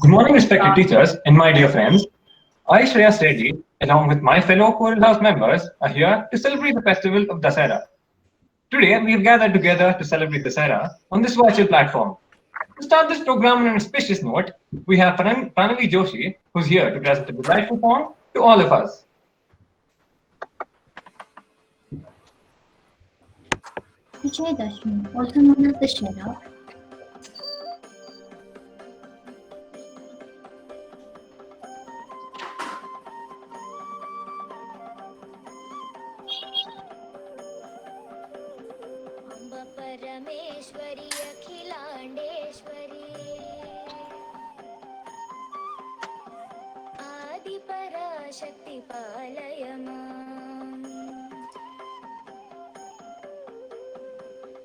Good morning, respected teachers and my dear friends. I, Shreyas Reddy, along with my fellow Choral House members, are here to celebrate the festival of Dasara. Today, we have gathered together to celebrate Dasara on this virtual platform. To start this program on an auspicious note, we have Pranavi Joshi, who's here to present a delightful song to all of us. Vijayadashmi, also known as Dussehra, अम्ब परमेश्वरी अखिलाण्डेश्वरी आदिपराशक्ति पालय माम्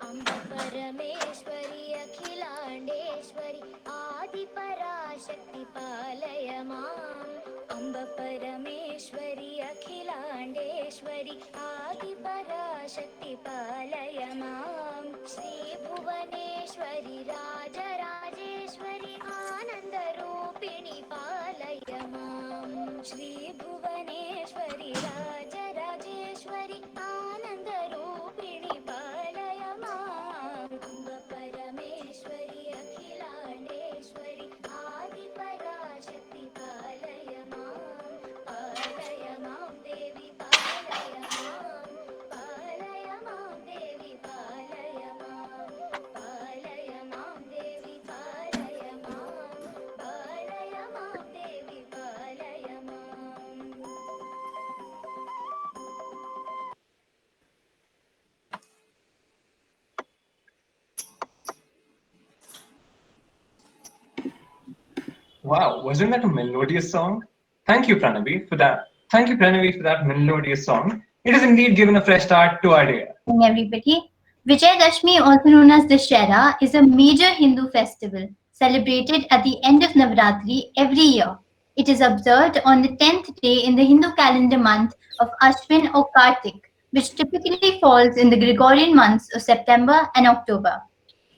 अम्ब परमेश्वरी अखिलाण्डेश्वरी आदिपराशक्ति पालय माम् अम्ब परमेश्वरी अखिलाण्डेश्वरी आदिपराशक्ति पालय माम् श्रीभुवनेश्वरि राजराजेश्वरि आनन्दरूपिणि पालय माम् श्रीभुवनेश्वरि राजराजेश्वरि आनन्दरूपिणि पालय माम् अम्ब परमेश्वरि अखिलाण्डेश्वरि आदिपराशक्ति पालय मां देवी पालय मां देवी पालय मां देवी पालय मां देवी पालय माम् Wow, wasn't that a melodious song? Thank you, Pranavi, for that. Thank you, Pranavi, for that melodious song. It has indeed given a fresh start to our day. and everybody. Vijayadashmi, also known as Dussehra, is a major Hindu festival celebrated at the end of Navratri every year. It is observed on the 10th day in the Hindu calendar month of Ashwin or Kartik, which typically falls in the Gregorian months of September and October.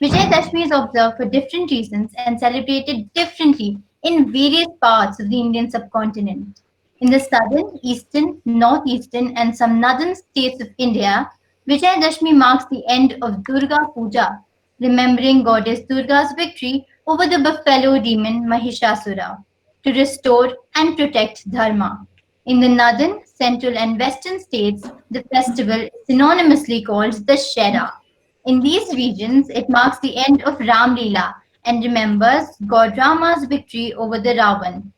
Vijayadashmi is observed for different reasons and celebrated differently in various parts of the Indian subcontinent. In the southern, eastern, northeastern, and some northern states of India, Vijayadashmi marks the end of Durga Puja, remembering goddess Durga's victory over the buffalo demon Mahishasura to restore and protect Dharma. In the northern, central, and western states, the festival is synonymously called the Shera. In these regions, it marks the end of Ram Leela and remembers God Rama's victory over the Ravan.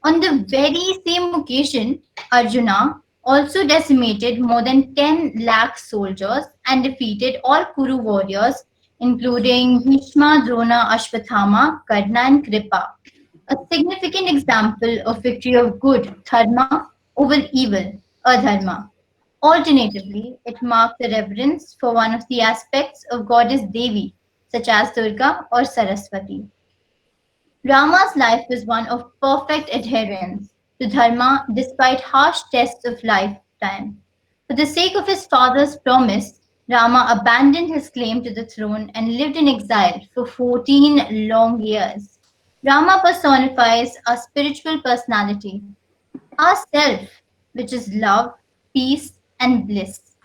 On the very same occasion, Arjuna also decimated more than 10 lakh soldiers and defeated all Kuru warriors, including Bhishma, Drona, Ashwathama, Karna, and Kripa. A significant example of victory of good, dharma, over evil, adharma. Alternatively, it marked the reverence for one of the aspects of goddess Devi, such as Durga or Saraswati. Rama's life was one of perfect adherence to dharma despite harsh tests of lifetime. For the sake of his father's promise, Rama abandoned his claim to the throne and lived in exile for 14 long years. Rama personifies our spiritual personality, our self, which is love, peace, and bliss.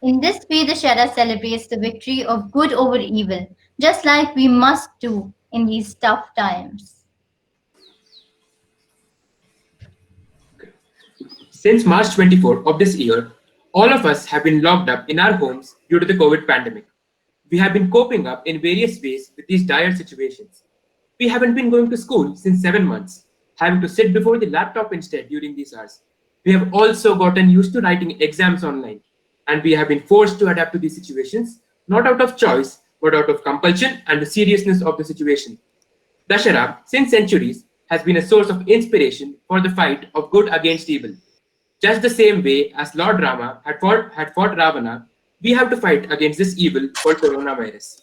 In this way, the Shara celebrates the victory of good over evil, just like we must do in these tough times. Since March 24 of this year, all of us have been locked up in our homes due to the COVID pandemic. We have been coping up in various ways with these dire situations. We haven't been going to school since 7 months, having to sit before the laptop instead during these hours. We have also gotten used to writing exams online, and we have been forced to adapt to these situations, not out of choice, but out of compulsion and the seriousness of the situation. Dashara, since centuries, has been a source of inspiration for the fight of good against evil. Just the same way as Lord Rama had fought Ravana, we have to fight against this evil called coronavirus.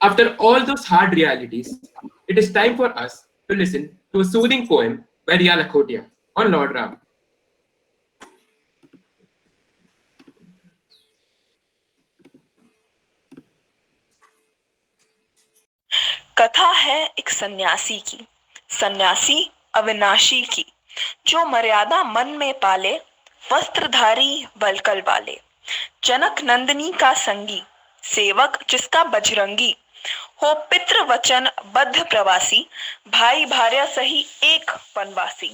After all those hard realities, it is time for us to listen to a soothing poem by Riya Lakhotia on Lord Ram. कथा है एक सन्यासी की सन्यासी अविनाशी की, जो मर्यादा मन में पाले, वस्त्रधारी वलकल वाले, जनक नंदिनी का संगी, सेवक जिसका बजरंगी, हो पितृ वचन बद्ध प्रवासी, भाई भार्या सही एक वनवासी।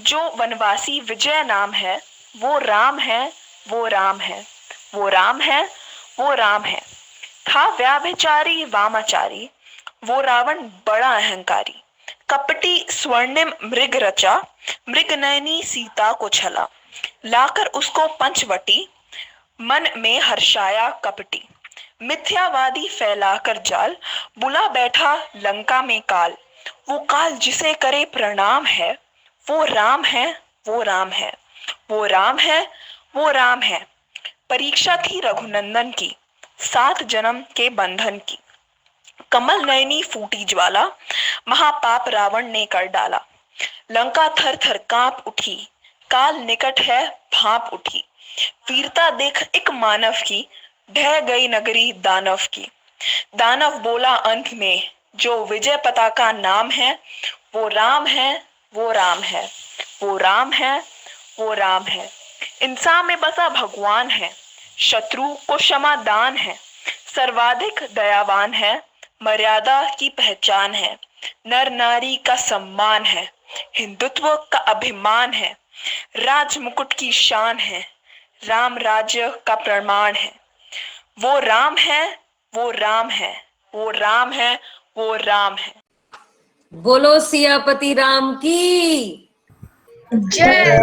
जो वनवासी विजय नाम है, वो राम है, वो राम है, वो राम है, वो राम है। था व्याभिचारी वामाचारी, वो रावण बड़ा अहंकारी, कपटी स्वर्णिम मृग रचा, मृग नयनी सीता को छला, लाकर उसको पंचवटी, मन में हर्षाया कपटी। मिथ्यावादी फैलाकर जाल, बुला बैठा लंका में काल, वो काल जिसे करे प्रणाम है, वो राम है, वो राम है, वो राम है, वो राम है। परीक्षा थी रघुनंदन की, 7 जन्म के बंधन की, कमल नयनी फूटी ज्वाला, महापाप रावण ने कर डाला। लंका थर थर कांप उठी, काल निकट है भांप उठी, वीरता देख एक मानव की, ढह गई नगरी दानव की। दानव बोला अंत में, जो विजय पताका नाम है, वो राम है, वो राम है, वो राम है, वो राम है। इंसान में बसा भगवान है, शत्रु को क्षमा दान है, सर्वाधिक दयावान है, मर्यादा की पहचान है, नर नारी का सम्मान है, हिंदुत्व का अभिमान है, राज मुकुट की शान है, राम राज्य का प्रमाण है। वो राम है, वो राम है, वो राम है, वो राम है। बोलो सियापति राम की जय।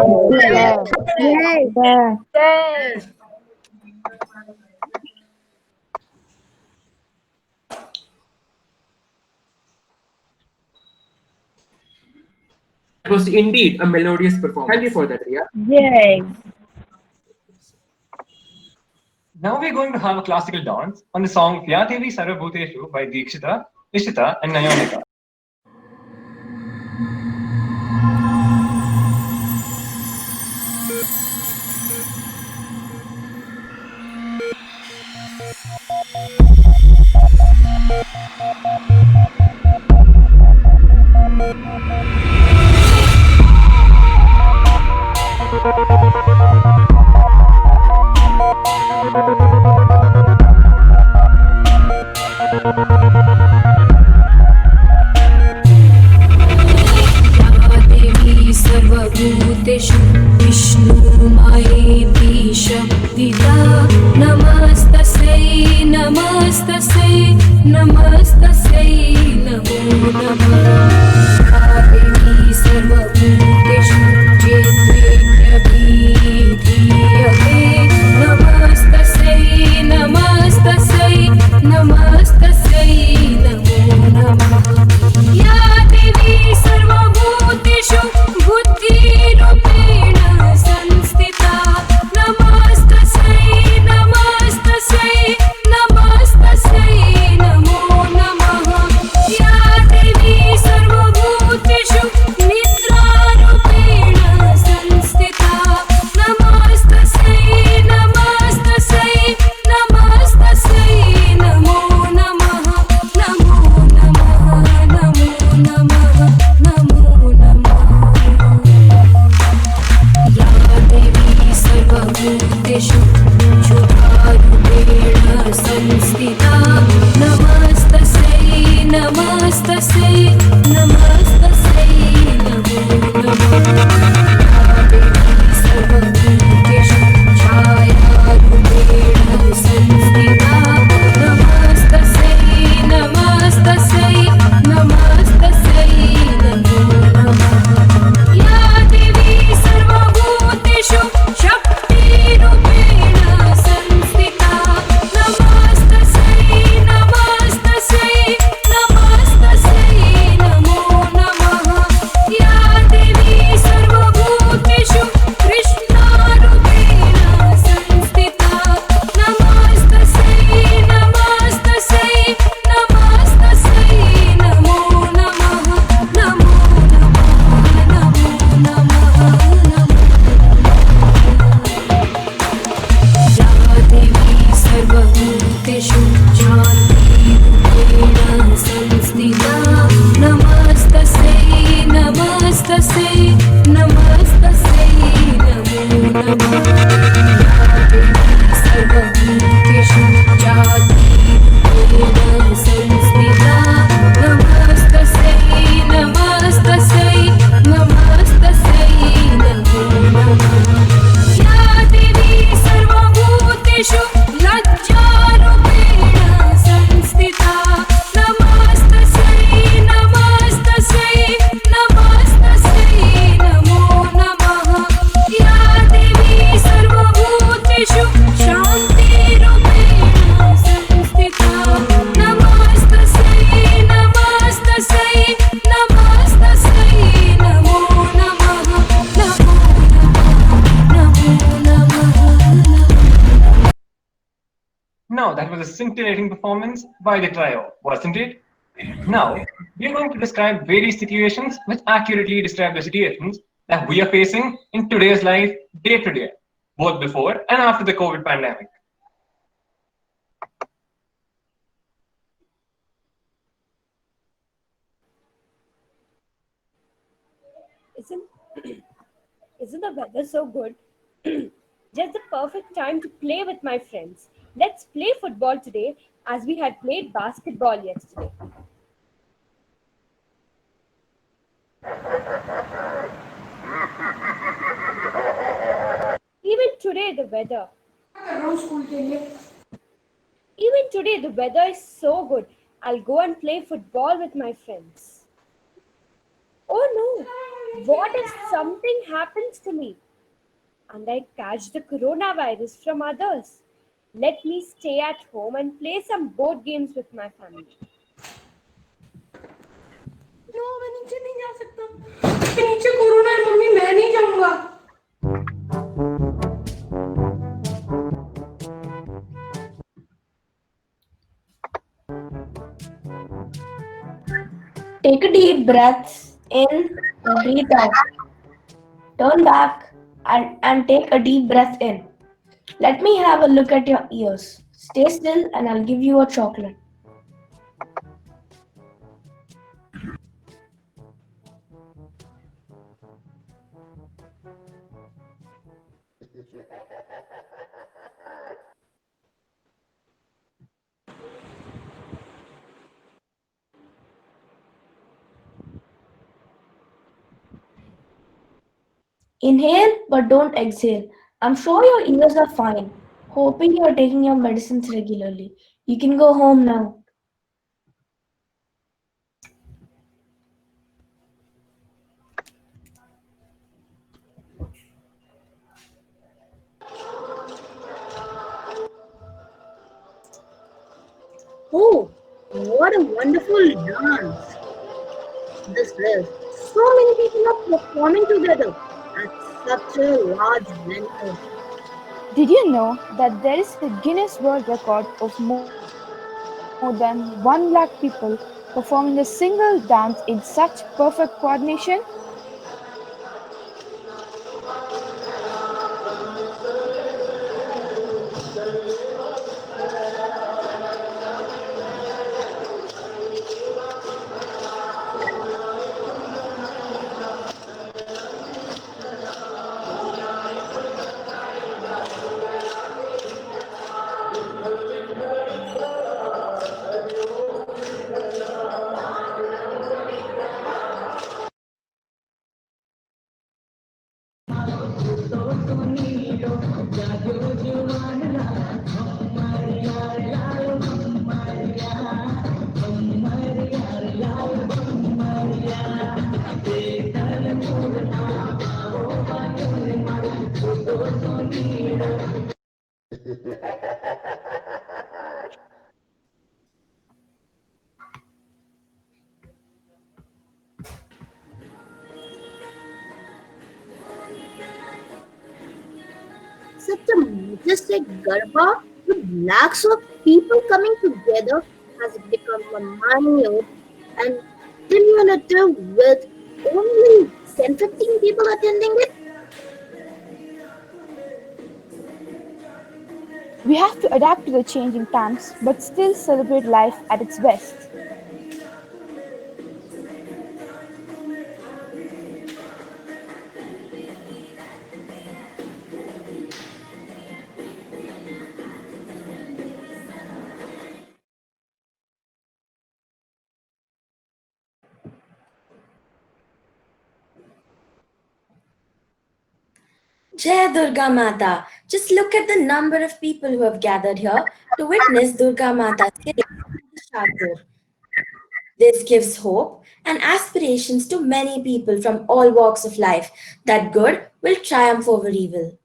It was indeed a melodious performance. Thank you for that, Riya. Yay. Now we're going to have a classical dance on the song Ya Devi Sarvabhuteshu by Deekshita, Ishita and Nayonika. सर्वभूतेषु विष्णुमायेति शक्तिदा नमस्तस्यै नमस्तस्यै नमस्तस्यै नमो नमः या देवी सर्वभूतेषु चेत्रेत्यभिधीयते नमस्तस्यै नमस्तस्यै नमस्तस्यै नमो नमः या देवी सर्वभूतेषु बुद्धिरूपेण संस्थिता नमस्तस्यै नमस्तस्यै नमस्तस्यै नमो नमः that was a scintillating performance by the trio, wasn't it? Now, we are going to describe various situations which accurately describe the situations that we are facing in today's life day to day, both before and after the COVID pandemic. Isn't isn't the weather so good? Just the perfect time to play with my friends. Let's play football today as we had played basketball yesterday. Even today the weather. Even today the weather is so good. I'll go and play football with my friends. Oh no! What if something happens to me and I catch the coronavirus from others? Let me stay at home and play some board games with my family. No मैं नीचे नहीं जा सकता मैं नीचे corona है mummy मैं नहीं जाऊंगा Take a deep breath in, breathe out. Turn back and take a deep breath in. Let me have a look at your ears. Stay still and I'll give you a chocolate. Inhale but don't exhale. I'm sure your ears are fine. Hoping you're taking your medicines regularly. You can go home now. Oh, what a wonderful dance this is. So many people are performing together at such a large venue. Did you know that there is the Guinness World Record of more than 1 lakh people performing a single dance in such perfect coordination? Such a majestic Garba with lakhs of people coming together has become a minute and diminutive with only 10-15 people attending it. We have to adapt to the changing times but still celebrate life at its best. Jai Durga Mata. Just look at the number of people who have gathered here to witness Durga Mata's Shatur. This gives hope and aspirations to many people from all walks of life that good will triumph over evil.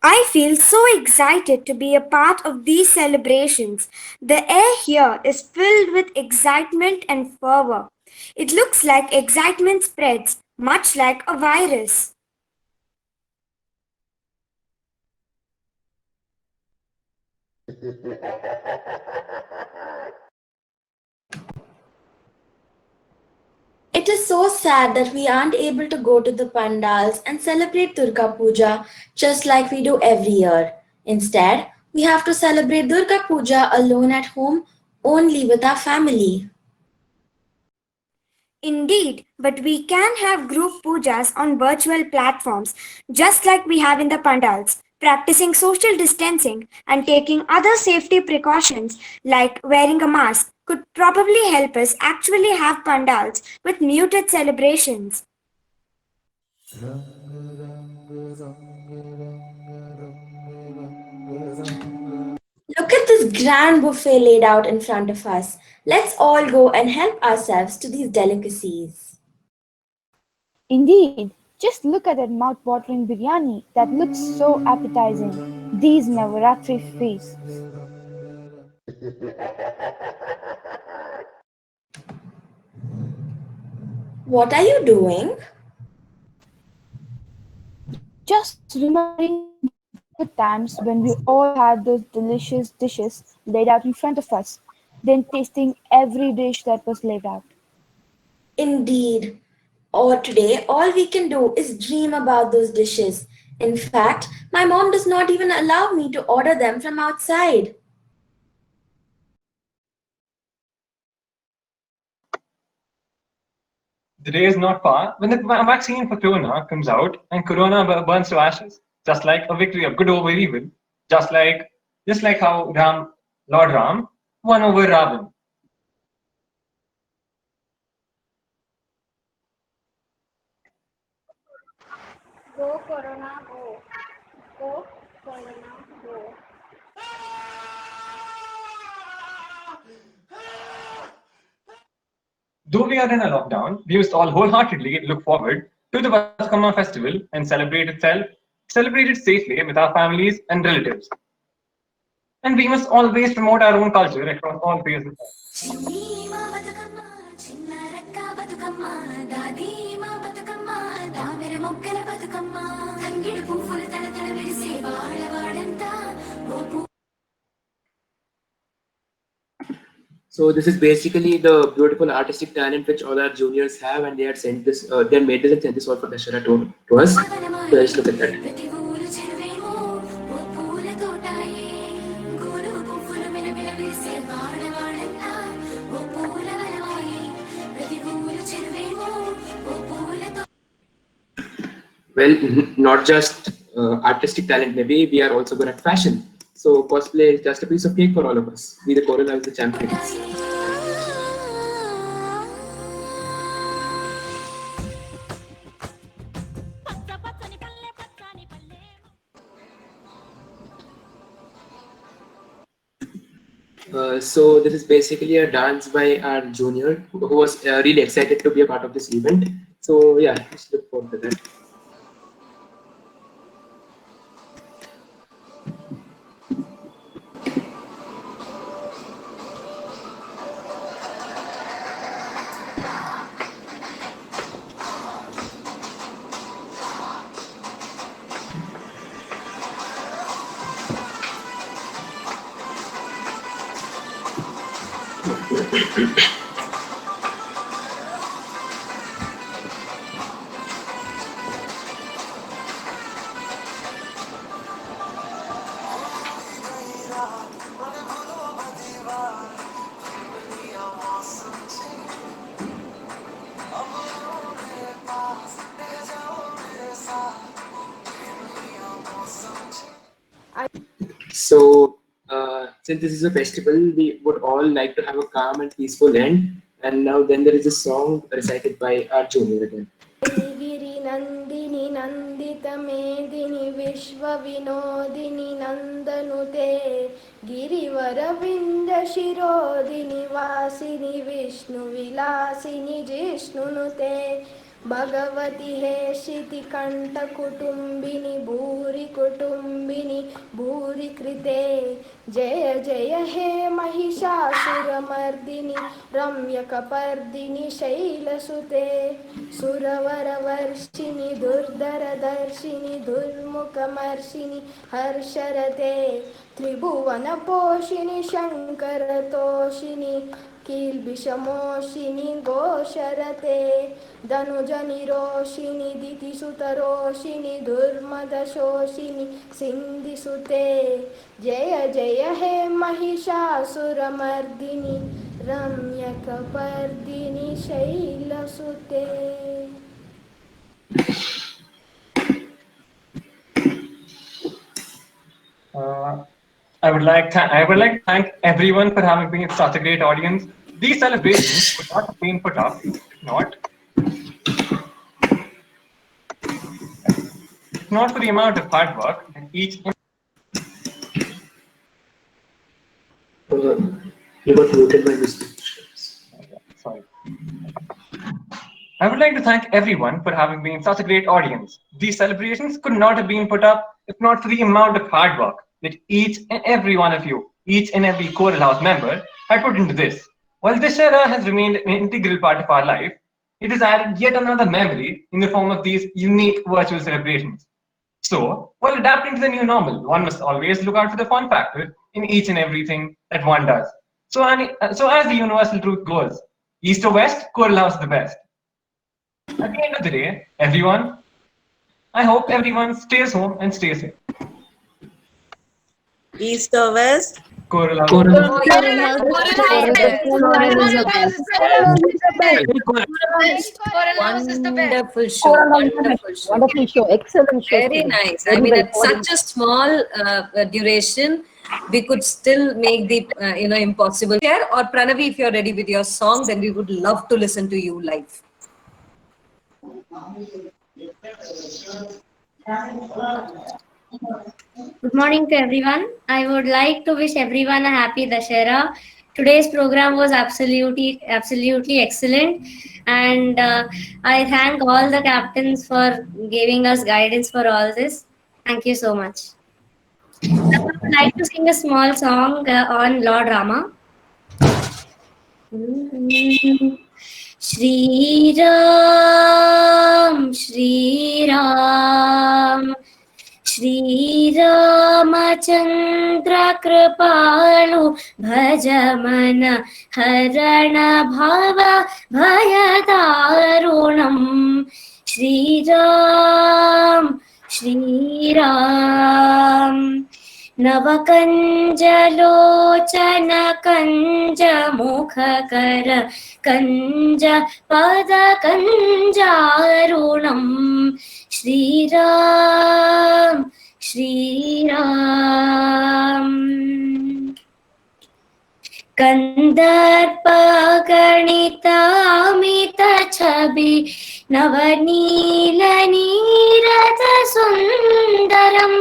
I feel so excited to be a part of these celebrations. The air here is filled with excitement and fervor. It looks like excitement spreads, much like a virus. It is so sad that we aren't able to go to the pandals and celebrate Durga Puja just like we do every year. Instead, we have to celebrate Durga Puja alone at home, only with our family. Indeed, but we can have group pujas on virtual platforms just like we have in the pandals. Practicing social distancing and taking other safety precautions like wearing a mask could probably help us actually have pandals with muted celebrations. Look at this grand buffet laid out in front of us. Let's all go and help ourselves to these delicacies. Indeed, just look at that mouth-watering biryani that looks so appetizing. These Navaratri feasts. What are you doing? Just remembering the times when we all had those delicious dishes laid out in front of us, then tasting every dish that was laid out. Indeed. Or today, all we can do is dream about those dishes. In fact, my mom does not even allow me to order them from outside. The day is not far when the vaccine for corona comes out and corona burns to ashes, just like a victory of good over evil, just like how Lord Ram won over Ravan. Go Corona, go. Go Corona, go. Though we are in a lockdown, we must all wholeheartedly look forward to the Batukama festival and celebrate it safely with our families and relatives. And we must always promote our own culture across all phases. So this is basically the beautiful artistic talent which all our juniors have, and they had sent this. They had made this and sent this all for Dashara to us. So let's look at that. Well, not just artistic talent. Maybe we are also good at fashion. So cosplay is just a piece of cake for all of us. We the Corona is the champions. So this is basically a dance by our junior who was really excited to be a part of this event. So yeah, let's look forward to that. So, since this is a festival, we would all like to have a calm and peaceful end. And now, then there is a song recited by our junior again. गिरिनन्दिनि नन्दितमेदिनि विश्वविनोदिनि नन्दनुते गिरिवरविन्दशिरोदिनि वासिनि विष्णुविलासिनि जिष्णुनुते भगवति हे शितिकण्ठकुटुम्बिनि भूरि कुटुम्बिनि भूरि कृते जय जय हे महिषासुरमर्दिनि रम्यकपर्दिनि शैलसुते सुरवरवर्षिणि दुर्धरदर्शिनि दुर्मुखमर्षिणि हर्षरते त्रिभुवनपोषिणि शङ्करतोषिणि किल्बिषमोषिणि घोषरते धनुजनिरोषिणि दितिसुतरोषिणि दुर्मदशोषिणि सिन्धिसुते जय जय हे Mahishasuramardini रम्यकपर्दिनि शैलसुते. I would like to thank everyone for having been such a great audience. These celebrations would not have been put up if not for the amount of hard work that each. You got muted by mistake. Sorry. I would like to thank everyone for having been such a great audience. These celebrations could not have been put up if not for the amount of hard work that each and every one of you, each and every Choral House member, had put into this. While this era has remained an integral part of our life, it has added yet another memory in the form of these unique virtual celebrations. So, while adapting to the new normal, one must always look out for the fun factor in each and everything that one does. So as the universal truth goes, East or West, Choral House the best. At the end of the day, everyone, I hope everyone stays home and stays safe. East or West? Choral House. Wonderful show. Wonderful show. Excellent show. Very nice. I mean, at such a small duration, we could still make the impossible. Or Pranavi, if you're ready with your song, then we would love to listen to you live. Good morning to everyone. I would like to wish everyone a happy Dussehra. Today's program was absolutely excellent, and I thank all the captains for giving us guidance for all this. Thank you so much. I would like to sing a small song on Lord Rama. Shri Ram, Shri Ram, Shri Ramachandra Kripalu Bhajamana Harana Bhava Bhayadarunam. Shri Ram, Shri Ram, Navakanjalochana Kanja Mukhakara Kanja Pada Kanjarunam. Shri Ram, Shri Ram, Kandarpa Ganita Amita Chabi Navanila Nirata Sundaram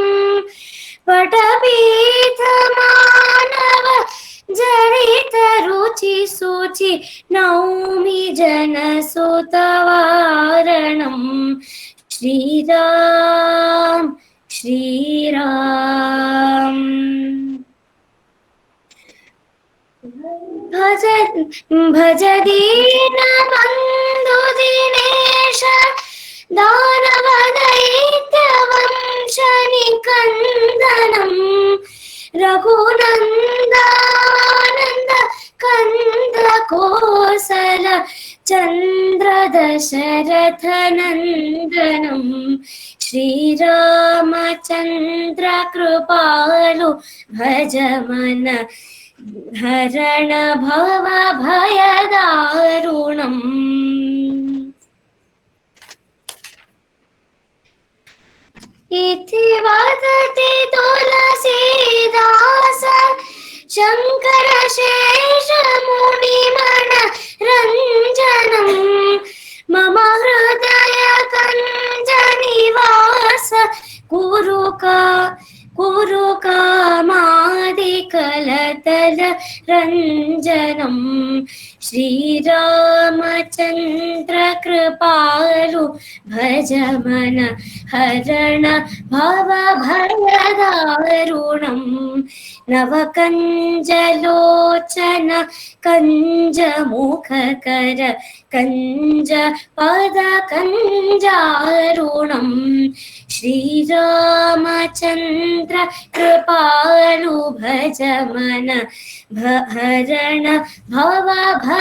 Patapitha Manava Jarita Ruchi Suchi Naumi Jana Sutavaranam. Shri Ram, Shri Ram, Bhajadina Bandhu Dinesha Danavadaitya Vamshani Kandanam Raghunandananda Kanda Kosala Chandra Dasharatha Nandanam. Shri Ramachandra Kripalu Bhajamana Harana Bhava Bhayadarunam. Iti vadati Tulasidasa Shankara Shesha Munimana Ranjanam Mama Hridaya Kanjanivasa Kuruka Madikalatala Ranjanam. Shri Ramchandra कृपालु भज मन हरण भवभयदारुणम् नवकञ्जलोचन कञ्जमुखकर कञ्जपदकञ्जारुणम् श्रीरामचन्द्र कृपालु भज मन हरण भवभयदारुणम्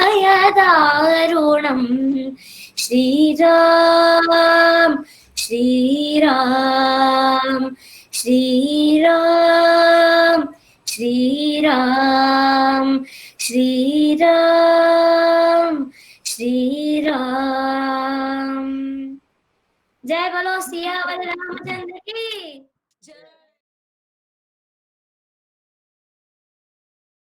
श्रीराम श्रीराम श्रीराम श्रीराम श्रीराम श्रीराम। जय बोलो सियावर रामचंद्र की जय।